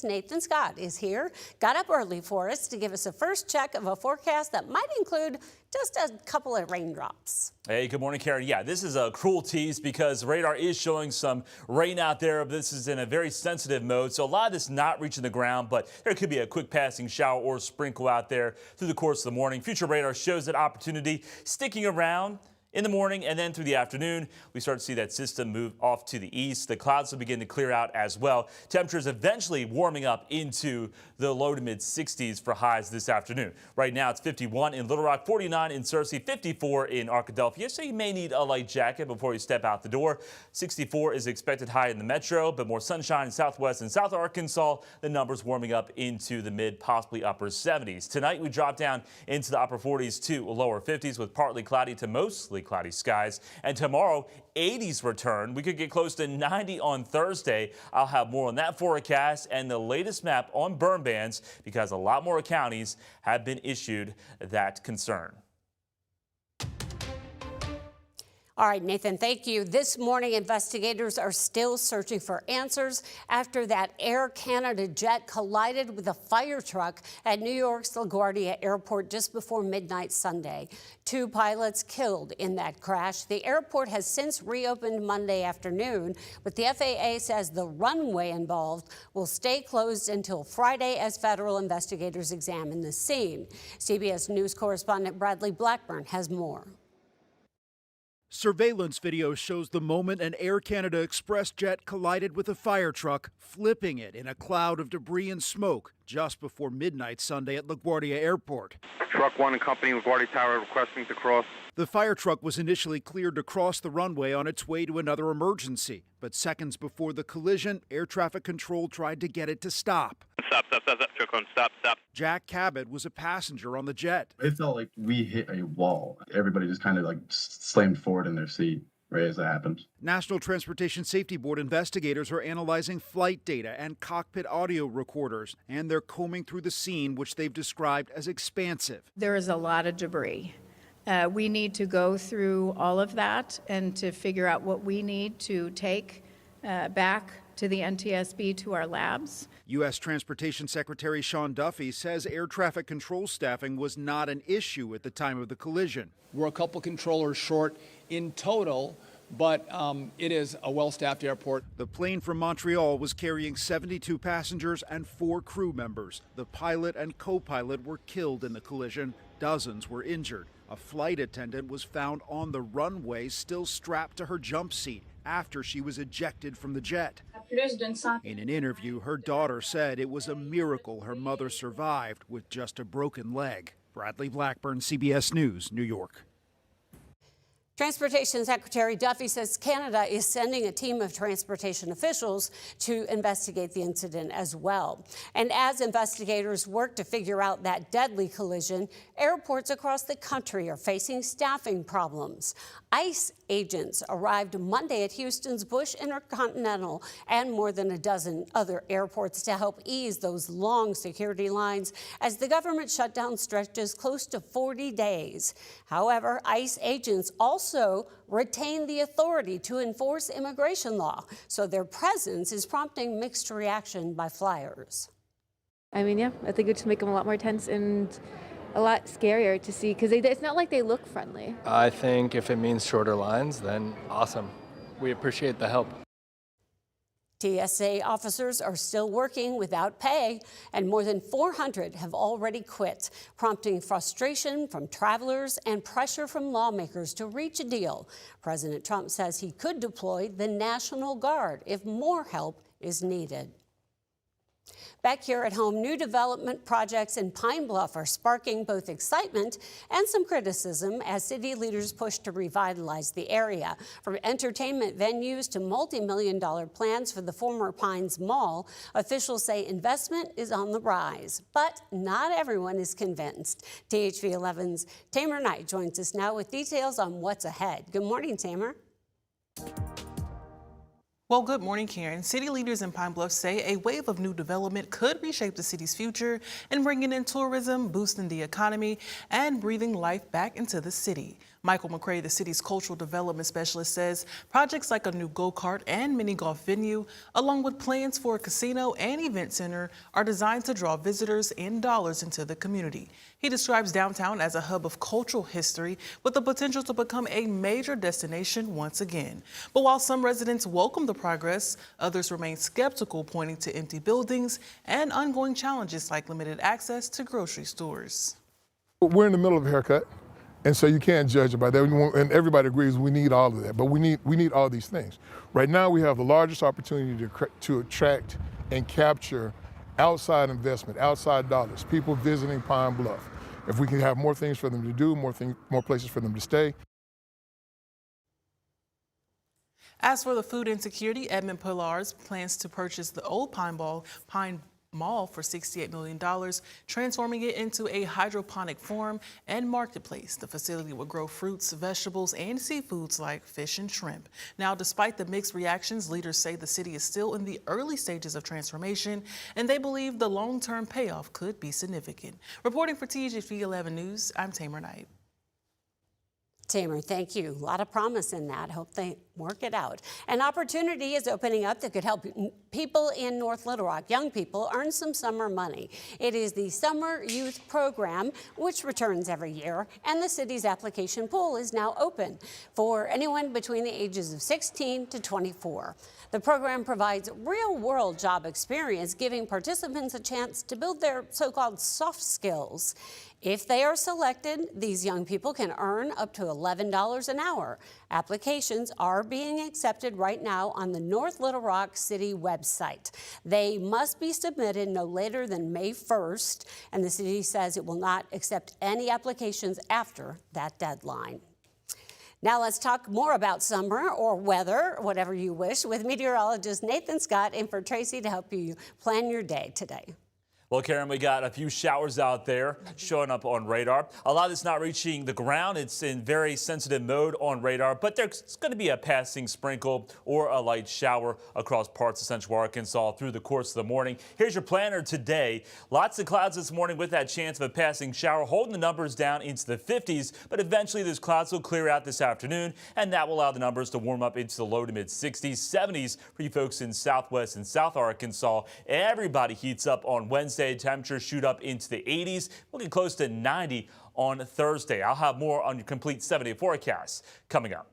Nathan Scott is here, got up early for us to give us a first check of a forecast that might include just a couple of raindrops. Hey, good morning, Karen. Yeah, this is a cruel tease because radar is showing some rain out there. This is in a very sensitive mode, so a lot of this not reaching the ground, but there could be a quick passing shower or sprinkle out there through the course of the morning. Future radar shows that opportunity sticking around in the morning, and then through the afternoon, we start to see that system move off to the east. The clouds will begin to clear out as well. Temperatures eventually warming up into the low to mid 60s for highs this afternoon. Right now, it's 51 in Little Rock, 49 in Searcy, 54 in Arkadelphia. So you may need a light jacket before you step out the door. 64 is expected high in the metro, but more sunshine in southwest and south Arkansas. The numbers warming up into the mid, possibly upper 70s. Tonight, we drop down into the upper 40s to lower 50s with partly cloudy to mostly cloudy skies. And tomorrow, 80s return. We could get close to 90 on Thursday. I'll have more on that forecast and the latest map on burn bans because a lot more counties have been issued that concern. All right, Nathan, thank you. This morning, investigators are still searching for answers after that Air Canada jet collided with a fire truck at New York's LaGuardia airport just before midnight Sunday. 2 pilots killed in that crash. The airport has since reopened Monday afternoon, but the FAA says the runway involved will stay closed until Friday as federal investigators examine the scene. CBS News correspondent Bradley Blackburn has more. Surveillance video shows the moment an Air Canada Express jet collided with a fire truck, flipping it in a cloud of debris and smoke just before midnight Sunday at LaGuardia Airport. Truck 1 and Company LaGuardia Tower requesting to cross. The fire truck was initially cleared to cross the runway on its way to another emergency, but seconds before the collision, air traffic control tried to get it to stop. Stop. Truck 1, stop. Jack Cabot was a passenger on the jet. It felt like we hit a wall. Everybody just kind of like slammed forward in their seat right as that happened. National Transportation Safety Board investigators are analyzing flight data and cockpit audio recorders, and they're combing through the scene, which they've described as expansive. There is a lot of debris. We need to go through all of that and to figure out what we need to take back to the NTSB, to our labs. U.S. Transportation Secretary Sean Duffy says air traffic control staffing was not an issue at the time of the collision. We're a couple controllers short in total, but it is a well-staffed airport. The plane from Montreal was carrying 72 passengers and 4 crew members. The pilot and co-pilot were killed in the collision. Dozens were injured. A flight attendant was found on the runway, still strapped to her jump seat after she was ejected from the jet. In an interview, her daughter said it was a miracle her mother survived with just a broken leg. Bradley Blackburn, CBS News, New York. Transportation Secretary Duffy says Canada is sending a team of transportation officials to investigate the incident as well. And as investigators work to figure out that deadly collision, airports across the country are facing staffing problems. ICE agents arrived Monday at Houston's Bush Intercontinental and more than a dozen other airports to help ease those long security lines as the government shutdown stretches close to 40 days. However, ICE agents also retain the authority to enforce immigration law, so their presence is prompting mixed reaction by flyers. I mean, yeah, I think it just make them a lot more tense and a lot scarier to see because it's not like they look friendly. I think if it means shorter lines, then awesome. We appreciate the help. TSA officers are still working without pay, and more than 400 have already quit, prompting frustration from travelers and pressure from lawmakers to reach a deal. President Trump says he could deploy the National Guard if more help is needed. Back here at home, new development projects in Pine Bluff are sparking both excitement and some criticism as city leaders push to revitalize the area. From entertainment venues to multi-million-dollar plans for the former Pines Mall, officials say investment is on the rise. But not everyone is convinced. THV 11's Tamer Knight joins us now with details on what's ahead. Good morning, Tamer. Well, good morning, Karen. City leaders in Pine Bluff say a wave of new development could reshape the city's future and bringing in tourism, boosting the economy, and breathing life back into the city. Michael McCray, the city's cultural development specialist, says projects like a new go-kart and mini golf venue, along with plans for a casino and event center, are designed to draw visitors and dollars into the community. He describes downtown as a hub of cultural history with the potential to become a major destination once again. But while some residents welcome the progress, others remain skeptical, pointing to empty buildings and ongoing challenges like limited access to grocery stores. We're in the middle of a haircut. And so you can't judge it by that. And everybody agrees we need all of that, but we need all these things. Right now we have the largest opportunity to attract and capture outside investment, outside dollars, people visiting Pine Bluff. If we can have more things for them to do, more places for them to stay. As for the food insecurity, Edmund Pillars plans to purchase the old Pine Mall for $68 million, transforming it into a hydroponic farm and marketplace. The facility will grow fruits, vegetables, and seafoods like fish and shrimp. Now, despite the mixed reactions, leaders say the city is still in the early stages of transformation, and they believe the long-term payoff could be significant. Reporting for TGV 11 News, I'm Tamer Knight. Tamer, thank you. A lot of promise in that. Hope they work it out. An opportunity is opening up that could help people in North Little Rock, young people, earn some summer money. It is the Summer Youth Program, which returns every year, and the city's application pool is now open for anyone between the ages of 16 to 24. The program provides real-world job experience, giving participants a chance to build their so-called soft skills. If they are selected, these young people can earn up to $11 an hour. Applications are being accepted right now on the North Little Rock City website. They must be submitted no later than May 1st, and the city says it will not accept any applications after that deadline. Now let's talk more about summer or weather, whatever you wish, with meteorologist Nathan Scott in for Tracy to help you plan your day today. Well, Karen, we got a few showers out there showing up on radar. A lot of it's not reaching the ground. It's in very sensitive mode on radar, but there's going to be a passing sprinkle or a light shower across parts of central Arkansas through the course of the morning. Here's your planner today. Lots of clouds this morning with that chance of a passing shower, holding the numbers down into the 50s, but eventually those clouds will clear out this afternoon, and that will allow the numbers to warm up into the low to mid 60s, 70s for you folks in southwest and south Arkansas. Everybody heats up on Wednesday. Temperatures shoot up into the 80s. We'll get close to 90 on Thursday. I'll have more on your complete 7-day forecast coming up.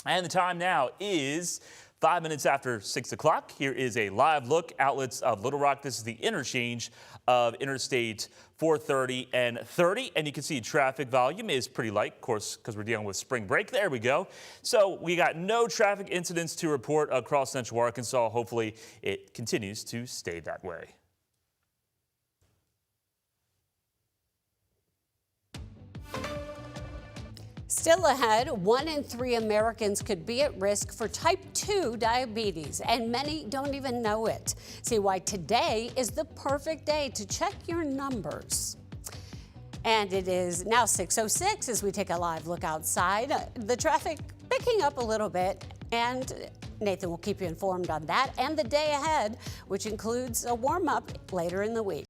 And the time now is 5 minutes after 6 o'clock. Here is a live look. Outlets of Little Rock. This is the interchange of Interstate 430 and 30. And you can see traffic volume is pretty light, of course, because we're dealing with spring break. There we go. So we got no traffic incidents to report across central Arkansas. Hopefully it continues to stay that way. Still ahead, 1 in 3 Americans could be at risk for type 2 diabetes, and many don't even know it. See why today is the perfect day to check your numbers. And it is now 6:06 as we take a live look outside. The traffic picking up a little bit, and Nathan will keep you informed on that and the day ahead, which includes a warm-up later in the week.